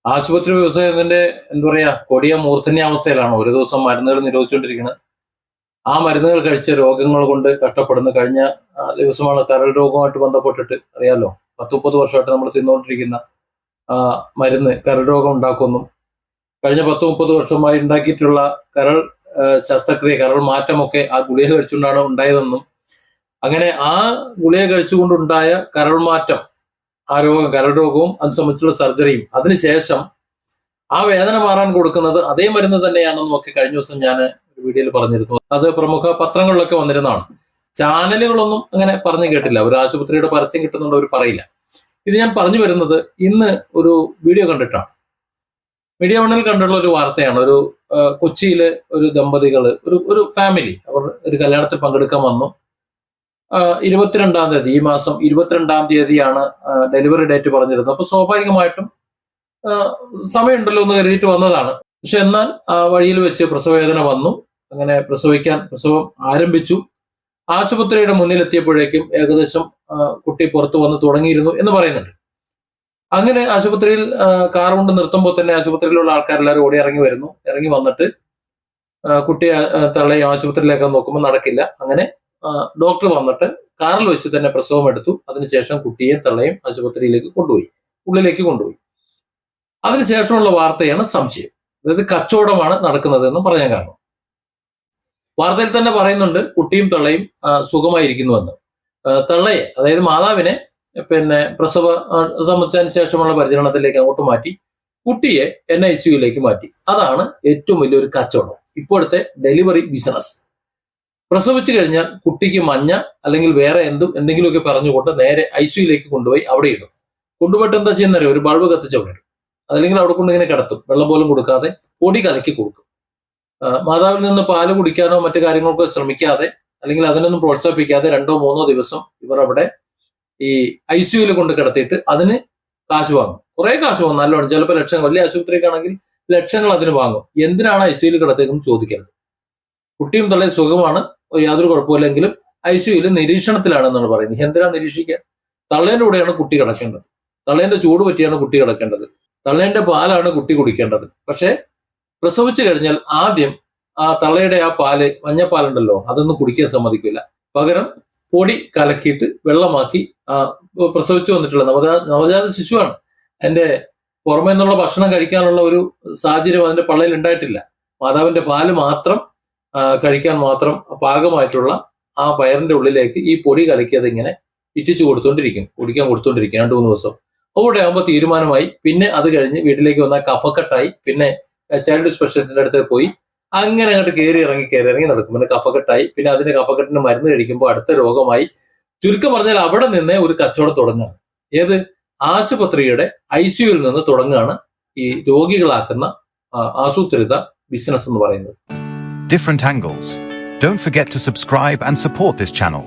ആശുപത്രി വ്യവസായത്തിന്റെ എന്താ പറയാ കൊടിയ മൂർധന്യാവസ്ഥയിലാണ്. ഒരു ദിവസം മരുന്നുകൾ നിരോധിച്ചുകൊണ്ടിരിക്കുന്നത്. ആ മരുന്നുകൾ കഴിച്ച രോഗങ്ങൾ കൊണ്ട് കഷ്ടപ്പെടുന്ന കഴിഞ്ഞ ദിവസമാണ് കരൾ രോഗവുമായിട്ട് ബന്ധപ്പെട്ടിട്ട് അറിയാലോ, 10-30 വർഷമായിട്ട് നമ്മൾ തിന്നുകൊണ്ടിരിക്കുന്ന മരുന്ന് കരൾ രോഗം ഉണ്ടാക്കുമെന്നും കഴിഞ്ഞ 10-30 വർഷമായി ഉണ്ടാക്കിയിട്ടുള്ള കരൾ ശസ്ത്രക്രിയ, കരൾ മാറ്റമൊക്കെ ആ ഗുളിക കഴിച്ചുകൊണ്ടാണ് ഉണ്ടായതെന്നും അങ്ങനെ ആ ഗുളിക കഴിച്ചുകൊണ്ടുണ്ടായ കരൾ മാറ്റം, ആ രോഗം കരൾ രോഗവും അത് സംബന്ധിച്ചുള്ള സർജറിയും അതിനുശേഷം ആ വേദന മാറാൻ കൊടുക്കുന്നത് അതേ മരുന്ന് തന്നെയാണെന്നും ഒക്കെ കഴിഞ്ഞ ദിവസം ഞാൻ ഒരു വീഡിയോയിൽ പറഞ്ഞിരുന്നു. അത് പ്രമുഖ പത്രങ്ങളിലൊക്കെ വന്നിരുന്നതാണ്. ചാനലുകളൊന്നും അങ്ങനെ പറഞ്ഞു കേട്ടില്ല. ഒരു ആശുപത്രിയുടെ പരസ്യം കിട്ടുന്നുണ്ട്, അവർ പറയില്ല. ഇത് ഞാൻ പറഞ്ഞു വരുന്നത് ഇന്ന് ഒരു വീഡിയോ കണ്ടിട്ടാണ്. മീഡിയ വണ്ണിൽ കണ്ടുള്ള ഒരു വാർത്തയാണ്. ഒരു കൊച്ചിയിലെ ഒരു ദമ്പതികള്, ഒരു ഫാമിലി, അവർ ഒരു കല്യാണത്തിൽ പങ്കെടുക്കാൻ വന്നു. 22-ാം തീയതി, ഈ മാസം 22-ാം തീയതിയാണ് ഡെലിവറി ഡേറ്റ് പറഞ്ഞിരുന്നത്. അപ്പൊ സ്വാഭാവികമായിട്ടും സമയമുണ്ടല്ലോ എന്ന് കരുതിയിട്ട് വന്നതാണ്. പക്ഷെ എന്നാൽ വഴിയിൽ വെച്ച് പ്രസവവേദന വന്നു. അങ്ങനെ പ്രസവം ആരംഭിച്ചു. ആശുപത്രിയുടെ മുന്നിലെത്തിയപ്പോഴേക്കും ഏകദേശം കുട്ടി പുറത്തു വന്ന് തുടങ്ങിയിരുന്നു എന്ന് പറയുന്നുണ്ട്. അങ്ങനെ ആശുപത്രിയിൽ കാർ കൊണ്ട് നിർത്തുമ്പോൾ തന്നെ ആശുപത്രിയിലുള്ള ആൾക്കാരെല്ലാവരും ഓടി ഇറങ്ങി വരുന്നു. ഇറങ്ങി വന്നിട്ട് കുട്ടിയെ തള്ളയും ആശുപത്രിയിലേക്ക് നോക്കുമ്പോൾ നടക്കില്ല. അങ്ങനെ ഡോക്ടർ വന്നിട്ട് കാറിൽ വെച്ച് തന്നെ പ്രസവം എടുത്തു. അതിനുശേഷം കുട്ടിയെ തള്ളയും ആശുപത്രിയിലേക്ക് കൊണ്ടുപോയി, ഉള്ളിലേക്ക് കൊണ്ടുപോയി. അതിനുശേഷമുള്ള വാർത്തയാണ് സംശയം. അതായത് കച്ചവടമാണ് നടക്കുന്നത് എന്ന് പറയാൻ കാരണം. വാർത്തയിൽ തന്നെ പറയുന്നുണ്ട് കുട്ടിയും തള്ളയും സുഖമായിരിക്കുന്നുവെന്ന്. തള്ളയെ, അതായത് മാതാവിനെ പ്രസവ സംബന്ധിച്ചതിന് ശേഷമുള്ള പരിചരണത്തിലേക്ക് അങ്ങോട്ട് മാറ്റി, കുട്ടിയെ NICUയിലേക്ക് മാറ്റി. അതാണ് ഏറ്റവും വലിയൊരു കച്ചവടം, ഇപ്പോഴത്തെ ഡെലിവറി ബിസിനസ്. പ്രസവിച്ചു കഴിഞ്ഞാൽ കുട്ടിക്ക് മഞ്ഞ അല്ലെങ്കിൽ വേറെ എന്തെങ്കിലുമൊക്കെ പറഞ്ഞുകൊണ്ട് നേരെ ICUയിലേക്ക് കൊണ്ടുപോയി അവിടെ ഇടും. കൊണ്ടുപോയിട്ട് എന്താ ചെയ്യുന്നറിയോ, ഒരു ബൾബ് കത്തിച്ച് അവിടെ ഇടും. അതല്ലെങ്കിൽ അവിടെ കൊണ്ട് ഇങ്ങനെ കിടത്തും, വെള്ളം പോലും കൊടുക്കാതെ പൊടി കലക്കി കൊടുക്കും. മാതാവിൽ നിന്ന് പാല് കുടിക്കാനോ മറ്റു കാര്യങ്ങൾക്കോ ശ്രമിക്കാതെ, അല്ലെങ്കിൽ അതിനൊന്നും പ്രോത്സാഹിപ്പിക്കാതെ 2-3 ദിവസം ഇവർ അവിടെ ഈ ICUയിൽ കൊണ്ട് കിടത്തിയിട്ട് അതിന് കാശ് വാങ്ങും. കുറെ കാശ് വാങ്ങും, നല്ലോണം, ചിലപ്പോൾ ലക്ഷങ്ങൾ. വലിയ ആശുപത്രിക്കാണെങ്കിൽ ലക്ഷങ്ങൾ അതിന് വാങ്ങും. എന്തിനാണ് ICUയിൽ കിടത്തേക്കെന്ന് ചോദിക്കരുത്. കുട്ടിയും തള്ളയും സുഖമാണ്, യാതൊരു കുഴപ്പമില്ലെങ്കിലും ICUയിൽ നിരീക്ഷണത്തിലാണെന്നാണ് പറയുന്നത്. എന്തിനാ നിരീക്ഷിക്കാൻ? തള്ളേന്റെ കൂടെയാണ് കുട്ടി കിടക്കേണ്ടത്. തള്ളേന്റെ ചൂട് പറ്റിയാണ് കുട്ടി കിടക്കേണ്ടത്. തള്ളേന്റെ പാലാണ് കുട്ടി കുടിക്കേണ്ടത്. പക്ഷെ പ്രസവിച്ചു കഴിഞ്ഞാൽ ആദ്യം ആ തള്ളയുടെ ആ പാല്, മഞ്ഞപ്പാലുണ്ടല്ലോ, അതൊന്നും കുടിക്കാൻ സമ്മതിക്കില്ല. പകരം പൊടി കലക്കിയിട്ട് വെള്ളമാക്കി, പ്രസവിച്ചു വന്നിട്ടുള്ള നവജാത ശിശുവാണ്, അതിന്റെ പുറമെ നിന്നുള്ള ഭക്ഷണം കഴിക്കാനുള്ള ഒരു സാഹചര്യം അതിന്റെ പള്ളയിൽ ഉണ്ടായിട്ടില്ല. മാതാവിന്റെ പാല് മാത്രം കഴിക്കാൻ മാത്രം പാകമായിട്ടുള്ള ആ വയറിന്റെ ഉള്ളിലേക്ക് ഈ പൊടി കലക്കിയത് ഇങ്ങനെ ഇറ്റിച്ചു കൊടുത്തോണ്ടിരിക്കും, കുടിക്കാൻ കൊടുത്തോണ്ടിരിക്കും 2-3 ദിവസം. അവിടെ ആകുമ്പോൾ തീരുമാനമായി. പിന്നെ അത് കഴിഞ്ഞ് വീട്ടിലേക്ക് വന്നാൽ കഫക്കെട്ടായി. പിന്നെ ചൈൽഡ് സ്പെഷ്യലിസ്റ്റിന്റെ അടുത്ത് പോയി അങ്ങനെ അങ്ങോട്ട് കയറി ഇറങ്ങി നടക്കും. പിന്നെ കഫക്കെട്ടായി. പിന്നെ അതിന് കഫക്കെട്ടിന് മരുന്ന് കഴിക്കുമ്പോൾ അടുത്ത രോഗമായി. ചുരുക്കം പറഞ്ഞാൽ അവിടെ നിന്ന് ഒരു കച്ചവടം തുടങ്ങുകയാണ്. ഏത്? ആശുപത്രിയുടെ ICUയിൽ നിന്ന് തുടങ്ങുകയാണ് ഈ രോഗികളാക്കുന്ന ആസൂത്രിത ബിസിനസ് എന്ന് പറയുന്നത്. Different angles. Don't forget to subscribe and support this channel.